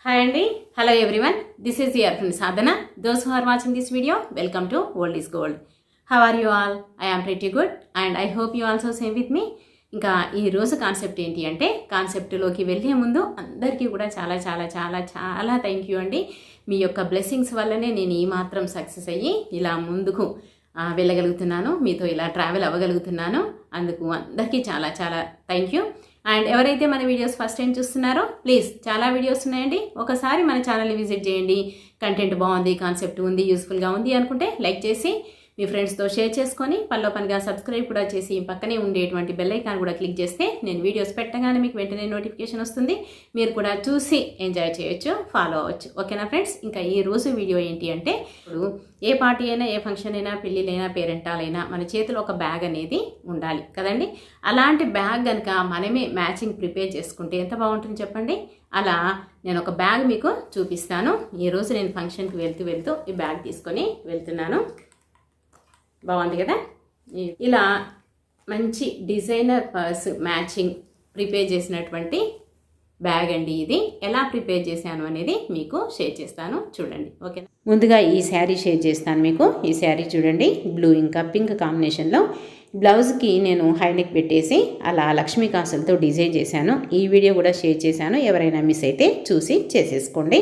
Hi Andy, hello everyone. This is your friend Sadhana. Those who are watching this video, welcome to World is Gold. How are you all? I am pretty good and I hope you also same with me. ఇంకా ఈ రోజు concept ఏంటి అంటే కాన్సెప్ట్లోకి వెళ్ళే ముందు అందరికీ కూడా చాలా చాలా చాలా చాలా థ్యాంక్ యూ అండి. మీ యొక్క బ్లెస్సింగ్స్ వల్లనే నేను ఈ మాత్రం సక్సెస్ అయ్యి ఇలా ముందుకు వెళ్ళగలుగుతున్నాను, మీతో ఇలా ట్రావెల్ అవ్వగలుగుతున్నాను. అందుకు అందరికీ చాలా చాలా థ్యాంక్ యూ. అండ్ ఎవరైతే మన వీడియోస్ ఫస్ట్ టైం చూస్తున్నారో ప్లీజ్, చాలా వీడియోస్ ఉన్నాయండి, ఒకసారి మన ఛానల్ని విజిట్ చేయండి. కంటెంట్ బాగుంది, కాన్సెప్ట్ ఉంది, యూస్ఫుల్గా ఉంది అనుకుంటే లైక్ చేసి మీ ఫ్రెండ్స్తో షేర్ చేసుకొని పనిగా సబ్స్క్రైబ్ కూడా చేసి పక్కనే ఉండేటువంటి బెల్ ఐకాన్ కూడా క్లిక్ చేస్తే నేను వీడియోస్ పెట్టగానే మీకు వెంటనే నోటిఫికేషన్ వస్తుంది. మీరు కూడా చూసి ఎంజాయ్ చేయొచ్చు, ఫాలో అవ్వచ్చు. ఓకేనా ఫ్రెండ్స్? ఇంకా ఈ రోజు వీడియో ఏంటి అంటే, ఇప్పుడు ఏ పార్టీ అయినా, ఏ ఫంక్షన్ అయినా, పెళ్ళిళ్ళైనా, పేరెంటాలైనా మన చేతిలో ఒక బ్యాగ్ అనేది ఉండాలి కదండి. అలాంటి బ్యాగ్ కనుక మనమే మ్యాచింగ్ ప్రిపేర్ చేసుకుంటే ఎంత బాగుంటుంది చెప్పండి. అలా నేను ఒక బ్యాగ్ మీకు చూపిస్తాను. ఈరోజు నేను ఫంక్షన్కి వెళ్తూ ఈ బ్యాగ్ తీసుకొని వెళ్తున్నాను. బాగుంది కదా. ఇలా మంచి డిజైనర్ పర్స్ మ్యాచింగ్ ప్రిపేర్ చేసినటువంటి బ్యాగ్ అండి. ఇది ఎలా ప్రిపేర్ చేశాను అనేది మీకు షేర్ చేస్తాను, చూడండి. ఓకే, ముందుగా ఈ శారీ షేర్ చేస్తాను మీకు. ఈ శారీ చూడండి, బ్లూ ఇంకా పింక్ కాంబినేషన్లో బ్లౌజ్కి నేను హైనెక్ పెట్టేసి అలా లక్ష్మీ కాసులతో డిజైన్ చేశాను. ఈ వీడియో కూడా షేర్ చేశాను, ఎవరైనా మిస్ అయితే చూసి చేసేసుకోండి.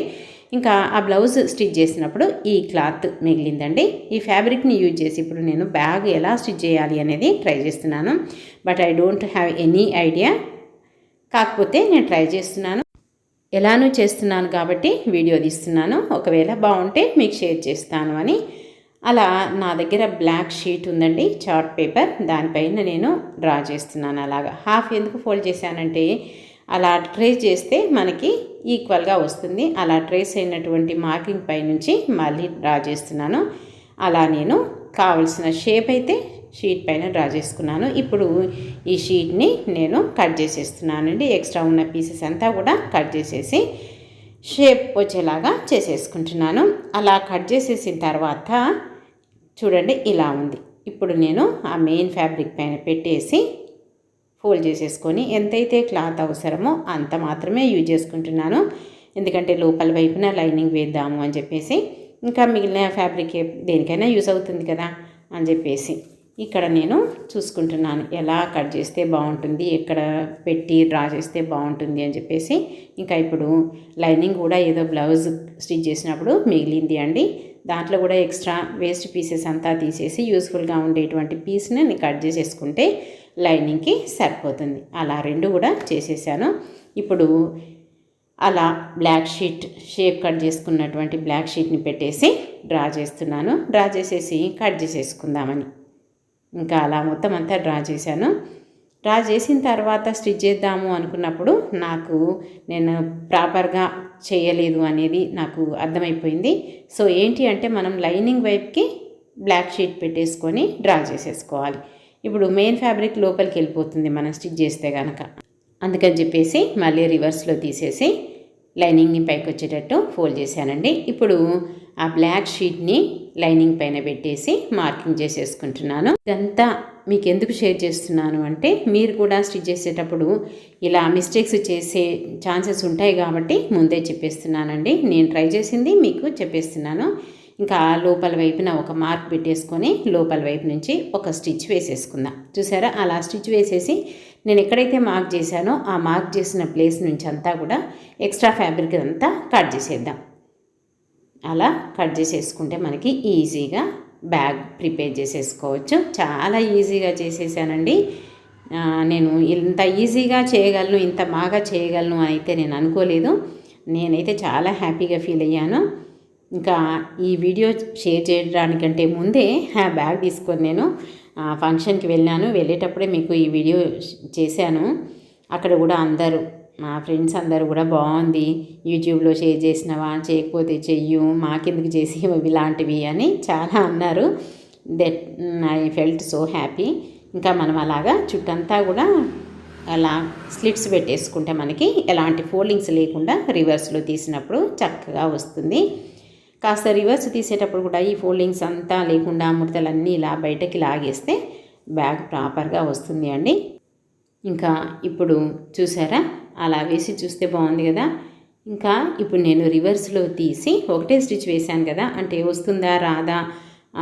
ఇంకా ఆ బ్లౌజ్ స్టిచ్ చేసినప్పుడు ఈ క్లాత్ మిగిలిందండి. ఈ ఫ్యాబ్రిక్ని యూజ్ చేసి ఇప్పుడు నేను బ్యాగ్ ఎలా స్టిచ్ చేయాలి అనేది ట్రై చేస్తున్నాను. But I don't have any idea, కాకపోతే నేను ట్రై చేస్తున్నాను. ఎలానూ చేస్తున్నాను కాబట్టి వీడియో తీస్తున్నాను. ఒకవేళ బాగుంటే మీకు షేర్ చేస్తాను అని. అలా నా దగ్గర బ్లాక్ షీట్ ఉందండి, చార్ట్ పేపర్, దానిపైన నేను డ్రా చేస్తున్నాను. అలాగా హాఫ్ ఎందుకు ఫోల్డ్ చేశానంటే అలా ట్రేస్ చేస్తే మనకి ఈక్వల్గా వస్తుంది. అలా ట్రేస్ అయినటువంటి మార్కింగ్ పై నుంచి మళ్ళీ డ్రా చేస్తున్నాను. అలా నేను కావలసిన షేప్ అయితే షీట్ పైన డ్రా చేసుకున్నాను. ఇప్పుడు ఈ షీట్ని నేను కట్ చేసేస్తున్నానండి. ఎక్స్ట్రా ఉన్న పీసెస్ అంతా కూడా కట్ చేసేసి షేప్ వచ్చేలాగా చేసేసుకుంటున్నాను. అలా కట్ చేసేసిన తర్వాత చూడండి ఇలా ఉంది. ఇప్పుడు నేను ఆ మెయిన్ ఫ్యాబ్రిక్ పైన పెట్టేసి ఫోల్డ్ చేసేసుకొని ఎంతైతే క్లాత్ అవసరమో అంత మాత్రమే యూజ్ చేసుకుంటున్నాను. ఎందుకంటే లోపల వైపున లైనింగ్ వేద్దాము అని చెప్పేసి, ఇంకా మిగిలిన ఫ్యాబ్రిక్ దేనికైనా యూజ్ అవుతుంది కదా అని చెప్పేసి ఇక్కడ నేను చూసుకుంటున్నాను ఎలా కట్ చేస్తే బాగుంటుంది, ఎక్కడ పెట్టి డ్రా చేస్తే బాగుంటుంది అని చెప్పేసి. ఇంకా ఇప్పుడు లైనింగ్ కూడా ఏదో బ్లౌజ్ స్టిచ్ చేసినప్పుడు మిగిలింది అండి. దాంట్లో కూడా ఎక్స్ట్రా వేస్ట్ పీసెస్ అంతా తీసేసి యూస్ఫుల్గా ఉండేటువంటి పీస్ని నేను కట్ చేసేసుకుంటే లైనింగ్కి సరిపోతుంది. అలా రెండు కూడా చేసేసాను. ఇప్పుడు అలా బ్లాక్ షీట్ షేప్ కట్ చేసుకున్నటువంటి బ్లాక్ షీట్ని పెట్టేసి డ్రా చేస్తున్నాను. డ్రా చేసేసి కట్ చేసేసుకుందామని ఇంకా అలా మొత్తం అంతా డ్రా చేశాను. డ్రా చేసిన తర్వాత స్టిచ్ చేద్దాము అనుకున్నప్పుడు నాకు నేను ప్రాపర్గా చేయలేదు అనేది నాకు అర్థమైపోయింది. సో ఏంటి అంటే మనం లైనింగ్ వైపుకి బ్లాక్ షీట్ పెట్టేసుకొని డ్రా చేసేసుకోవాలి. ఇప్పుడు మెయిన్ ఫ్యాబ్రిక్ లోపలికి వెళ్ళిపోతుంది మనం స్టిచ్ చేస్తే కనుక. అందుకని చెప్పేసి మళ్ళీ రివర్స్లో తీసేసి లైనింగ్ని పైకి వచ్చేటట్టు ఫోల్డ్ చేశానండి. ఇప్పుడు ఆ బ్లాక్ షీట్ని లైనింగ్ పైన పెట్టేసి మార్కింగ్ చేసేసుకుంటున్నాను. ఇదంతా మీకు ఎందుకు షేర్ చేస్తున్నాను అంటే, మీరు కూడా స్టిచ్ చేసేటప్పుడు ఇలా మిస్టేక్స్ చేసే ఛాన్సెస్ ఉంటాయి కాబట్టి ముందే చెప్పేస్తున్నానండి. నేను ట్రై చేసింది మీకు చెప్పేస్తున్నాను. ఇంకా లోపల వైపున ఒక మార్క్ పెట్టేసుకొని లోపల వైపు నుంచి ఒక స్టిచ్ వేసేసుకుందాం. చూసారా, అలా స్టిచ్ వేసేసి నేను ఎక్కడైతే మార్క్ చేశానో ఆ మార్క్ చేసిన ప్లేస్ నుంచి అంతా కూడా ఎక్స్ట్రా ఫ్యాబ్రిక్ అంతా కట్ చేసేద్దాం. అలా కట్ చేసేసుకుంటే మనకి ఈజీగా బ్యాగ్ ప్రిపేర్ చేసేసుకోవచ్చు. చాలా ఈజీగా చేసేసానండి. నేను ఇంత ఈజీగా చేయగలను, ఇంత బాగా చేయగలను అని అయితే నేను అనుకోలేదు. నేనైతే చాలా హ్యాపీగా ఫీల్ అయ్యాను. ఇంకా ఈ వీడియో షేర్ చేయడానికంటే ముందే ఆ బ్యాగ్ తీసుకొని నేను ఫంక్షన్కి వెళ్ళాను. వెళ్ళేటప్పుడే మీకు ఈ వీడియో చేశాను. అక్కడ కూడా అందరూ మా ఫ్రెండ్స్ అందరూ కూడా బాగుంది, యూట్యూబ్లో షేర్ చేసినవా, చేయకపోతే చెయ్యు, మాకెందుకు చేసి ఇలాంటివి అని చాలా అన్నారు. That I felt so happy. ఇంకా మనం అలాగా చుట్టంతా కూడా అలా స్లిట్స్ పెట్టేసుకుంటే మనకి ఎలాంటి ఫోల్డింగ్స్ లేకుండా రివర్స్లో తీసినప్పుడు చక్కగా వస్తుంది. కాస్త రివర్స్ తీసేటప్పుడు కూడా ఈ ఫోల్డింగ్స్ అంతా లేకుండా ముడతలన్నీ ఇలా బయటకి లాగేస్తే బ్యాగ్ ప్రాపర్గా వస్తుంది అండి. ఇంకా ఇప్పుడు చూసారా, అలా వేసి చూస్తే బాగుంది కదా. ఇంకా ఇప్పుడు నేను రివర్స్లో తీసి ఒకటే స్టిచ్ వేశాను కదా, అంటే వస్తుందా రాదా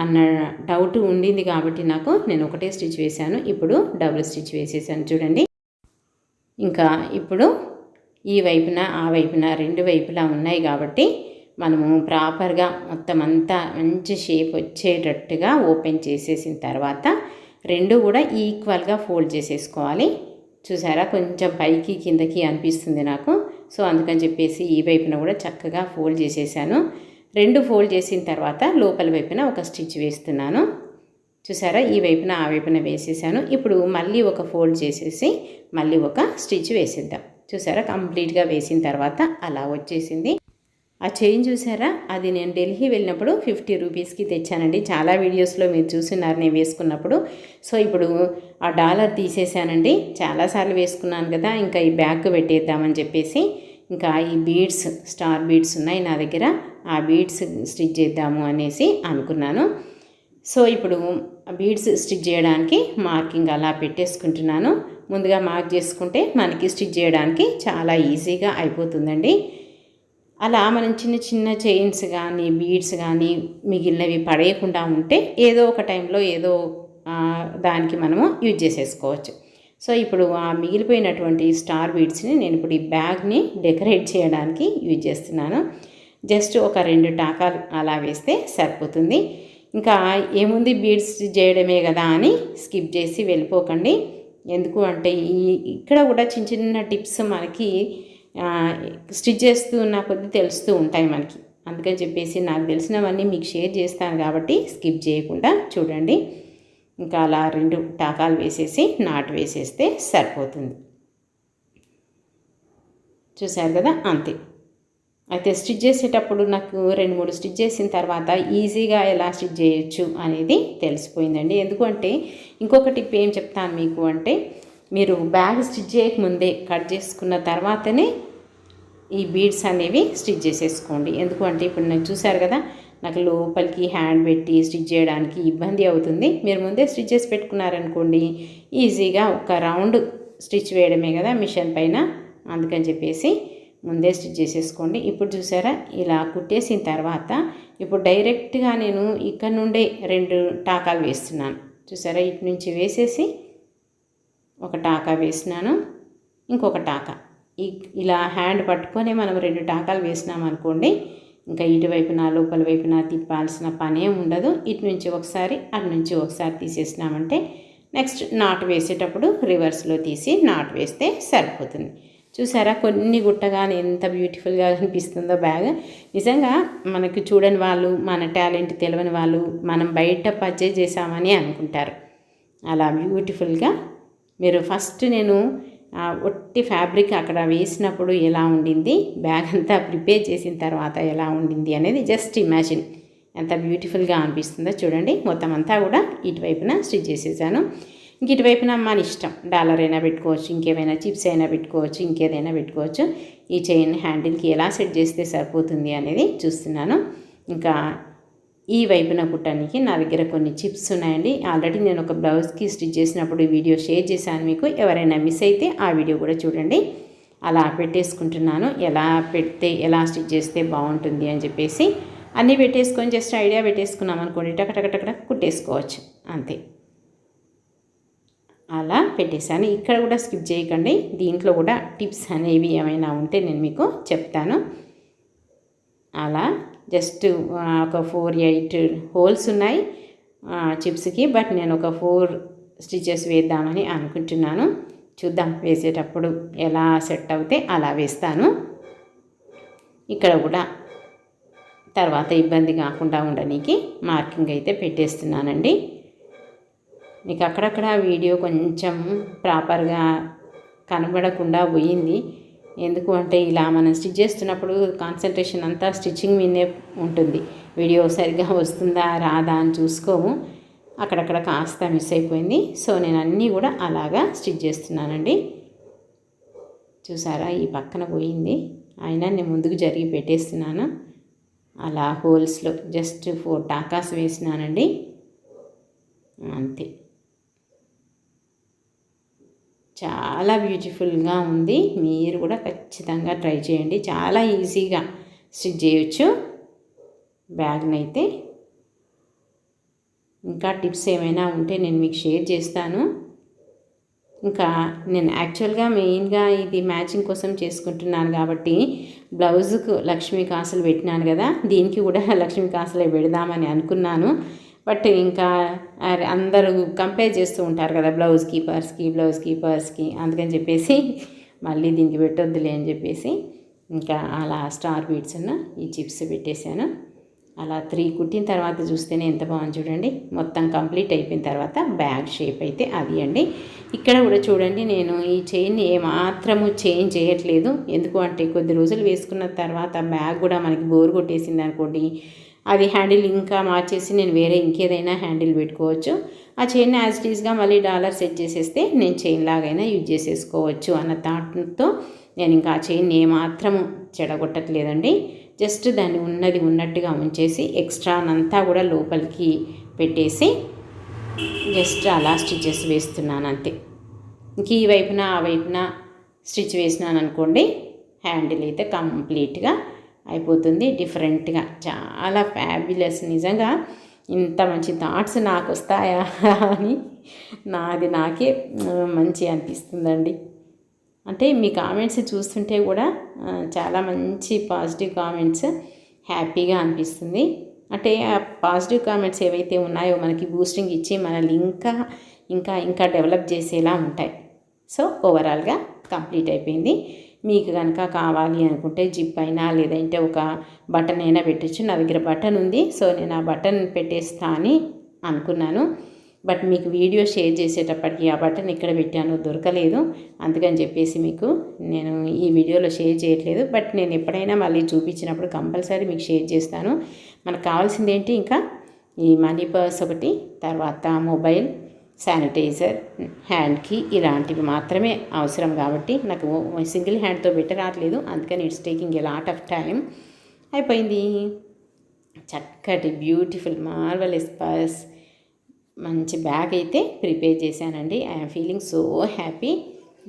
అన్న డౌట్ ఉండింది కాబట్టి నేను ఒకటే స్టిచ్ వేశాను. ఇప్పుడు డబుల్ స్టిచ్ వేసేసాను చూడండి. ఇంకా ఇప్పుడు ఈ వైపున ఆ వైపున రెండు వైపులా ఉన్నాయి కాబట్టి మనము ప్రాపర్గా మొత్తం అంతా మంచి షేప్ వచ్చేటట్టుగా ఓపెన్ చేసేసిన తర్వాత రెండు కూడా ఈక్వల్గా ఫోల్డ్ చేసేసుకోవాలి. చూసారా, కొంచెం పైకి కిందకి అనిపిస్తుంది నాకు. సో అందుకని చెప్పేసి ఈ వైపున కూడా చక్కగా ఫోల్డ్ చేసేసాను. రెండు ఫోల్డ్ చేసిన తర్వాత లోపల వైపున ఒక స్టిచ్ వేస్తున్నాను. చూసారా, ఈ వైపున ఆ వైపున వేసేసాను. ఇప్పుడు మళ్ళీ ఒక ఫోల్డ్ చేసేసి మళ్ళీ ఒక స్టిచ్ వేసేద్దాం. చూసారా, కంప్లీట్గా వేసిన తర్వాత అలా వచ్చేసింది. ఆ చైన్ చూసారా, అది నేను ఢిల్లీ వెళ్ళినప్పుడు 50 రూపీస్కి తెచ్చానండి. చాలా వీడియోస్లో మీరు చూస్తున్నారు నేను వేసుకున్నప్పుడు. సో ఇప్పుడు ఆ డాలర్ తీసేసానండి. చాలాసార్లు వేసుకున్నాను కదా, ఇంకా ఈ బ్యాగ్ పెట్టేద్దామని చెప్పేసి ఇంకా ఈ బీడ్స్, స్టార్ బీడ్స్ ఉన్నాయి నా దగ్గర, ఆ బీడ్స్ స్టిచ్ చేద్దాము అనేసి అనుకున్నాను. సో ఇప్పుడు బీడ్స్ స్టిచ్ చేయడానికి మార్కింగ్ అలా పెట్టేసుకుంటున్నాను. ముందుగా మార్క్ చేసుకుంటే మనకి స్టిచ్ చేయడానికి చాలా ఈజీగా అయిపోతుందండి. అలా మనం చిన్న చిన్న చైన్స్ కానీ బీడ్స్ కానీ మిగిలినవి పడేయకుండా ఉంటే ఏదో ఒక టైంలో ఏదో దానికి మనము యూజ్ చేసేసుకోవచ్చు. సో ఇప్పుడు ఆ మిగిలిపోయినటువంటి స్టార్ బీడ్స్ని నేను ఇప్పుడు ఈ బ్యాగ్ని డెకరేట్ చేయడానికి యూజ్ చేస్తున్నాను. జస్ట్ ఒక 2 టాకాలు అలా వేస్తే సరిపోతుంది. ఇంకా ఏముంది, బీడ్స్ చేయడమే కదా అని స్కిప్ చేసి వెళ్ళిపోకండి. ఎందుకు అంటే ఇక్కడ కూడా చిన్న చిన్న టిప్స్ మనకి స్టిచ్ చేస్తూ ఉన్న కొద్దీ తెలుస్తూ ఉంటాయి మనకి. అందుకని చెప్పేసి నాకు తెలిసినవన్నీ మీకు షేర్ చేస్తాను కాబట్టి స్కిప్ చేయకుండా చూడండి. ఇంకా అలా 2 టాకాలు వేసేసి నాటు వేసేస్తే సరిపోతుంది. చూసారు కదా, అంతే. అయితే స్టిచ్ చేసేటప్పుడు నాకు 2-3 స్టిచ్ చేసిన తర్వాత ఈజీగా ఎలా స్టిచ్ చేయొచ్చు అనేది తెలిసిపోయిందండి. ఎందుకంటే ఇంకొక టిప్ ఏం చెప్తాను మీకు అంటే, మీరు బ్యాగ్ స్టిచ్ చేయకముందే కట్ చేసుకున్న తర్వాతనే ఈ బీడ్స్ అనేవి స్టిచ్ చేసేసుకోండి. ఎందుకంటే ఇప్పుడు నాకు చూసారు కదా, నాకు లోపలికి హ్యాండ్ పెట్టి స్టిచ్ చేయడానికి ఇబ్బంది అవుతుంది. మీరు ముందే స్టిచ్ చేసి పెట్టుకున్నారనుకోండి, ఈజీగా ఒక రౌండ్ స్టిచ్ వేయడమే కదా మిషన్ పైన. అందుకని చెప్పేసి ముందే స్టిచ్ చేసేసుకోండి. ఇప్పుడు చూసారా, ఇలా కుట్టేసిన తర్వాత ఇప్పుడు డైరెక్ట్గా నేను ఇక్కడ నుండే 2 టాకాలు వేస్తున్నాను. చూసారా, ఇటు నుంచి వేసేసి ఒక టాకా వేసినాను, ఇంకొక టాకా. ఇలా హ్యాండ్ పట్టుకొని మనం 2 టాకాలు వేసినాం అనుకోండి, ఇంకా ఇటువైపున లోపల వైపున తిప్పాల్సిన పనే ఉండదు. ఇటు నుంచి ఒకసారి అటు నుంచి ఒకసారి తీసేసినామంటే నెక్స్ట్ నాటు వేసేటప్పుడు రివర్స్లో తీసి నాటు వేస్తే సరిపోతుంది. చూసారా, కొన్ని గుట్టగానే ఎంత బ్యూటిఫుల్గా కనిపిస్తుందో బ్యాగ్. నిజంగా మనకు చూడని వాళ్ళు, మన టాలెంట్ తెలియని వాళ్ళు మనం బయట పర్చేజ్ చేసామని అనుకుంటారు. అలా బ్యూటిఫుల్గా మీరు ఫస్ట్ నేను ఒట్టి ఫ్యాబ్రిక్ అక్కడ వేసినప్పుడు ఎలా ఉండింది, బ్యాగ్ అంతా ప్రిపేర్ చేసిన తర్వాత ఎలా ఉండింది అనేది జస్ట్ ఇమాజిన్. ఎంత బ్యూటిఫుల్గా అనిపిస్తుందో చూడండి. మొత్తం అంతా కూడా ఇటువైపున స్టిచ్ చేసేసాను. ఇంక ఇటువైపున మన ఇష్టం, డాలర్ అయినా పెట్టుకోవచ్చు, ఇంకేమైనా చిప్స్ అయినా పెట్టుకోవచ్చు, ఇంకేదైనా పెట్టుకోవచ్చు. ఈ చైన్ హ్యాండిల్కి ఎలా సెట్ చేస్తే సరిపోతుంది అనేది చూస్తున్నాను. ఇంకా ఈ వైపున కుట్టడానికి నా దగ్గర కొన్ని చిప్స్ ఉన్నాయండి. ఆల్రెడీ నేను ఒక బ్లౌజ్కి స్టిచ్ చేసినప్పుడు వీడియో షేర్ చేశాను మీకు. ఎవరైనా మిస్ అయితే ఆ వీడియో కూడా చూడండి. అలా పెట్టేసుకుంటున్నాను. ఎలా పెడితే ఎలా స్టిచ్ చేస్తే బాగుంటుంది అని చెప్పేసి అన్నీ పెట్టేసుకొని జస్ట్ ఐడియా పెట్టేసుకున్నాం అనుకోండి, టకటకటక కుట్టేసుకోవచ్చు అంతే. అలా పెట్టేశాను. ఇక్కడ కూడా స్కిప్ చేయకండి, దీంట్లో కూడా టిప్స్ అనేవి ఏమైనా ఉంటే నేను మీకు చెప్తాను. అలా జస్ట్ ఒక 4-8 హోల్స్ ఉన్నాయి చిప్స్కి. బట్ నేను ఒక 4 స్టిచెస్ వేద్దామని అనుకుంటున్నాను. చూద్దాం వేసేటప్పుడు ఎలా సెట్ అవుతే అలా వేస్తాను. ఇక్కడ కూడా తర్వాత ఇబ్బంది కాకుండా ఉండడానికి మార్కింగ్ అయితే పెట్టేస్తున్నానండి. మీకు అక్కడక్కడ వీడియో కొంచెం ప్రాపర్గా కనబడకుండా పోయింది. ఎందుకు అంటే ఇలా మనం స్టిచ్ చేస్తున్నప్పుడు కాన్సన్ట్రేషన్ అంతా స్టిచ్చింగ్ మీదే ఉంటుంది. వీడియో సరిగ్గా వస్తుందా రాదా అని చూసుకోము, అక్కడక్కడ కాస్త మిస్ అయిపోయింది. సో నేను అన్నీ కూడా అలాగా స్టిచ్ చేస్తున్నానండి. చూసారా, ఈ పక్కన పోయింది, అయినా నేను ముందుకు జరిగి పెట్టేస్తున్నాను. అలా హోల్స్లో జస్ట్ 4 టాకాస్ వేసినానండి, అంతే. చాలా బ్యూటిఫుల్గా ఉంది. మీరు కూడా ఖచ్చితంగా ట్రై చేయండి. చాలా ఈజీగా స్టిచ్ చేయొచ్చు బ్యాగ్ని అయితే. ఇంకా టిప్స్ ఏమైనా ఉంటే నేను మీకు షేర్ చేస్తాను. ఇంకా నేను యాక్చువల్గా మెయిన్గా ఇది మ్యాచింగ్ కోసం చేసుకుంటున్నాను కాబట్టి బ్లౌజుకు లక్ష్మీ కాసులు పెట్టినాను కదా, దీనికి కూడా లక్ష్మీ కాసులే పెడదామని అనుకున్నాను. బట్ ఇంకా అందరూ కంపేర్ చేస్తూ ఉంటారు కదా బ్లౌజ్కి పర్స్కి, అందుకని చెప్పేసి మళ్ళీ దీనికి పెట్టొద్దులే అని చెప్పేసి ఇంకా అలా స్టార్ బీడ్స్ ఈ చిప్స్ పెట్టేశాను. అలా 3 కుట్టిన తర్వాత చూస్తేనే ఎంత బాగుంది చూడండి. మొత్తం కంప్లీట్ అయిపోయిన తర్వాత బ్యాగ్ షేప్ అయితే అది అండి. ఇక్కడ కూడా చూడండి, నేను ఈ చైన్ని ఏమాత్రము చేంజ్ చేయట్లేదు. ఎందుకు అంటే కొద్ది రోజులు వేసుకున్న తర్వాత బ్యాగ్ కూడా మనకి బోర్ కొట్టేసింది అనుకోండి, అది హ్యాండిల్ ఇంకా మార్చేసి నేను వేరే ఇంకేదైనా హ్యాండిల్ పెట్టుకోవచ్చు. ఆ చైన్ యాజ్ ఇట్ ఈస్గా మళ్ళీ డాలర్ సెట్ చేసేస్తే నేను చైన్ లాగైనా యూజ్ చేసేసుకోవచ్చు అన్న థాట్తో నేను ఇంకా ఆ చైన్ ఏమాత్రము చెడగొట్టట్లేదండి. జస్ట్ దాన్ని ఉన్నది ఉన్నట్టుగా ఉంచేసి ఎక్స్ట్రానంతా కూడా లోపలికి పెట్టేసి జస్ట్ అలా స్టిచెస్ వేస్తున్నాను అంతే. ఇంక ఈ వైపున ఆ వైపున స్టిచ్ వేసినాను అనుకోండి, హ్యాండిల్ అయితే కంప్లీట్గా అయిపోతుంది. డిఫరెంట్గా చాలా ఫ్యాబ్యులస్. నిజంగా ఇంత మంచి థాట్స్ నాకు వస్తాయా అని నాకే మంచి అనిపిస్తుందండి. అంటే మీ కామెంట్స్ చూస్తుంటే కూడా చాలా మంచి పాజిటివ్ కామెంట్స్, హ్యాపీగా అనిపిస్తుంది. అంటే ఆ పాజిటివ్ కామెంట్స్ ఏవైతే ఉన్నాయో మనకి బూస్టింగ్ ఇచ్చి మనల్ని ఇంకా డెవలప్ చేసేలా ఉంటాయి. సో ఓవరాల్గా కంప్లీట్ అయిపోయింది. మీకు కనుక కావాలి అనుకుంటే జిప్ అయినా లేదంటే ఒక బటన్ అయినా పెట్టచ్చు. నా దగ్గర బటన్ ఉంది, సో నేను ఆ బటన్ పెట్టేస్తా అని అనుకున్నాను. బట్ మీకు వీడియో షేర్ చేసేటప్పటికి ఆ బటన్ ఎక్కడ పెట్టానో దొరకలేదు. అందుకని చెప్పేసి మీకు నేను ఈ వీడియోలో షేర్ చేయట్లేదు. బట్ నేను ఎప్పుడైనా మళ్ళీ చూపించినప్పుడు కంపల్సరీ మీకు షేర్ చేస్తాను. మనకు కావాల్సింది ఏంటి, ఇంకా ఈ మనీ పర్స్ ఒకటి, తర్వాత మొబైల్, శానిటైజర్, హ్యాండ్కి ఇలాంటివి మాత్రమే అవసరం. కాబట్టి నాకు సింగిల్ హ్యాండ్తో పెట్టరాట్లేదు, అందుకని it's taking a lot of time. అయిపోయింది. చక్కటి బ్యూటిఫుల్ మార్వలెస్ పర్స్, మంచి బ్యాగ్ అయితే ప్రిపేర్ చేశానండి. I'm feeling so happy.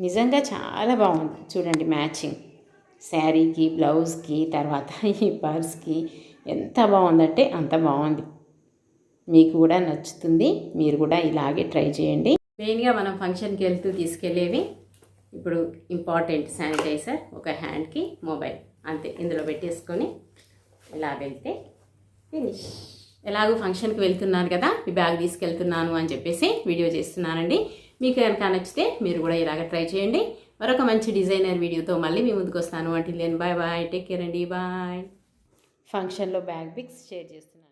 నిజంగా చాలా బాగుంది చూడండి. మ్యాచింగ్ శారీకి, బ్లౌజ్కి, తర్వాత ఈ పర్స్కి ఎంత బాగుందంటే అంత బాగుంది. మీకు కూడా నచ్చుతుంది. మీరు కూడా ఇలాగే ట్రై చేయండి. మెయిన్గా మనం ఫంక్షన్కి వెళ్తూ తీసుకెళ్ళేవి ఇప్పుడు ఇంపార్టెంట్ శానిటైజర్, ఒక హ్యాండ్కి మొబైల్, అంతే. ఇందులో పెట్టేసుకొని ఇలా వెళ్తే ఫినిష్. ఎలాగో ఫంక్షన్కి వెళ్తున్నాను కదా, ఈ బ్యాగ్ తీసుకెళ్తున్నాను అని చెప్పేసి వీడియో చేస్తున్నానండి. మీకు కనుక నచ్చితే మీరు కూడా ఇలాగ ట్రై చేయండి. మరొక మంచి డిజైనర్ వీడియోతో మళ్ళీ మీ ముందుకు వస్తాను. అంటే నేను బాయ్, టేక్ కేర్ అండి, బాయ్. ఫంక్షన్లో బ్యాగ్ పిక్స్ షేర్ చేస్తున్నాను.